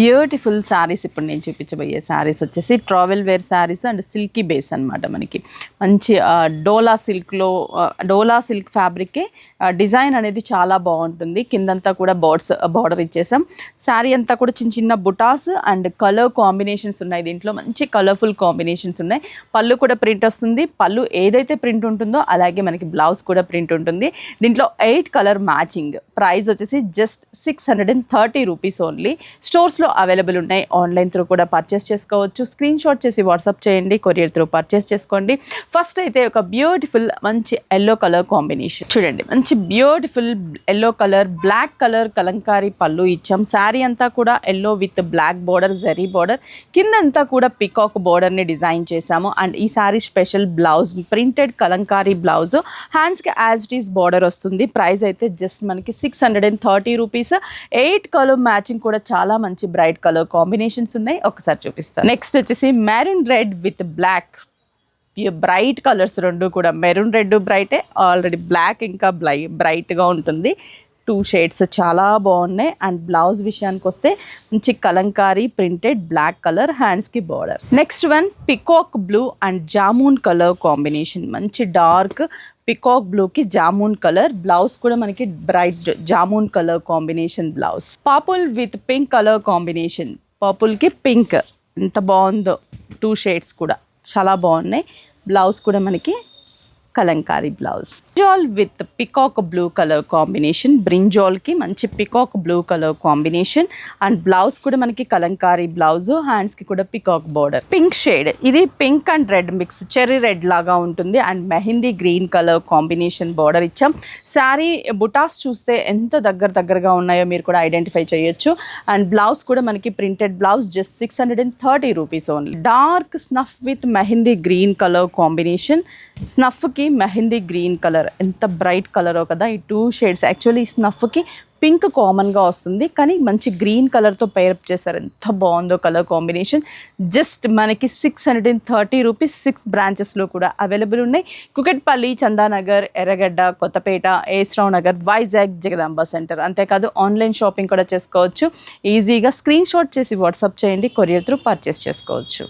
Beautiful saris ఇప్పుడు నేను చూపించబోయే శారీస్ వచ్చేసి travel wear saris and silky base అనమాట. మనకి మంచి డోలా సిల్క్ ఫ్యాబ్రికే డిజైన్ అనేది చాలా బాగుంటుంది. కిందంతా కూడా బార్డర్ ఇచ్చేసాం. శారీ అంతా కూడా చిన్న చిన్న బుటాస్ అండ్ కలర్ కాంబినేషన్స్ ఉన్నాయి. దీంట్లో మంచి కలర్ఫుల్ కాంబినేషన్స్ ఉన్నాయి. పళ్ళు కూడా ప్రింట్ వస్తుంది. పళ్ళు ఏదైతే ప్రింట్ ఉంటుందో అలాగే మనకి బ్లౌజ్ కూడా ప్రింట్ ఉంటుంది. దీంట్లో 8 కలర్ మ్యాచింగ్. ప్రైస్ వచ్చేసి జస్ట్ 630 రూపీస్ ఓన్లీ. స్టోర్స్లో అవైలబుల్ ఉన్నాయి. ఆన్లైన్ త్రూ కూడా పర్చేస్ చేసుకోవచ్చు. స్క్రీన్ షాట్ చేసి వాట్సాప్ చేయండి. కొరియర్ త్రూ పర్చేస్ చేసుకోండి. ఫస్ట్ అయితే ఒక బ్యూటిఫుల్ మంచి ఎల్లో కలర్ కాంబినేషన్ చూడండి. మంచి beautiful yellow colour, black colour Kalamkari పళ్ళు ఇచ్చాం. శారీ అంతా కూడా yellow with black border, zari border, కిందంతా కూడా పికాక్ బార్డర్ని డిజైన్ చేశాము. అండ్ ఈ sari special blouse printed Kalamkari blouse, హ్యాండ్స్కి యాజ్ ఇట్ ఈస్ బార్డర్ వస్తుంది. ప్రైస్ అయితే జస్ట్ మనకి 630 రూపీస్. 8 కలర్ మ్యాచింగ్ కూడా చాలా మంచి బ్రైట్ కలర్ కాంబినేషన్స్ ఉన్నాయి. ఒకసారి చూపిస్తాను. నెక్స్ట్ వచ్చేసి maroon red with black. Bright colours రెండు కూడా. మెరూన్ రెడ్ బ్రైటే, ఆల్రెడీ బ్లాక్ ఇంకా బ్రైట్గా ఉంటుంది. 2 షేడ్స్ చాలా బాగున్నాయి. అండ్ బ్లౌజ్ విషయానికి వస్తే మంచి కలంకారీ ప్రింటెడ్ బ్లాక్ కలర్, హ్యాండ్స్కి border. Next one peacock blue and jamun colour combination. మంచి డార్క్ పికాక్ బ్లూకి జామూన్ కలర్. బ్లౌజ్ కూడా మనకి bright jamun colour combination blouse. Purple with pink colour combination. పర్పుల్కి పింక్ ఎంత బాగుందో. 2 షేడ్స్ కూడా చాలా బాగున్నాయి. బ్లౌజ్ కూడా మనకి Kalamkari blouse. Brinjal with peacock blue colour combination. బ్రింజాల్కి మంచి peacock blue colour combination. And blouse కూడా మనకి కలంకారీ బ్లౌజ్, హ్యాండ్స్కి కూడా పికాక్ బార్డర్. పింక్ షేడ్, ఇది pink and red mix, cherry red లాగా ఉంటుంది. And mehndi green colour combination border ఇచ్చాం. శారీ బుటాస్ చూస్తే ఎంత దగ్గరగా ఉన్నాయో మీరు కూడా ఐడెంటిఫై చేయొచ్చు. అండ్ బ్లౌజ్ కూడా మనకి printed blouse, just 630 rupees only. Dark snuff with mehndi green colour combination. స్నఫ్కి మెహందీ గ్రీన్ కలర్ ఎంత బ్రైట్ కలరో కదా. ఈ 2 షేడ్స్ యాక్చువల్లీ స్నఫ్కి పింక్ కామన్గా వస్తుంది, కానీ మంచి గ్రీన్ కలర్తో పేరప్ చేశారు. ఎంత బాగుందో కలర్ కాంబినేషన్. జస్ట్ మనకి 630 రూపీస్. 6 బ్రాంచెస్లో కూడా అవైలబుల్ ఉన్నాయి. కుకట్పల్లి, చందానగర్, ఎర్రగడ్డ, కొత్తపేట, ఏస్రావు నగర్, వైజాగ్, జగదాంబ సెంటర్. అంతేకాదు ఆన్లైన్ షాపింగ్ కూడా చేసుకోవచ్చు. ఈజీగా స్క్రీన్ షాట్ చేసి వాట్సాప్ చేయండి. కొరియర్ త్రూ పర్చేస్ చేసుకోవచ్చు.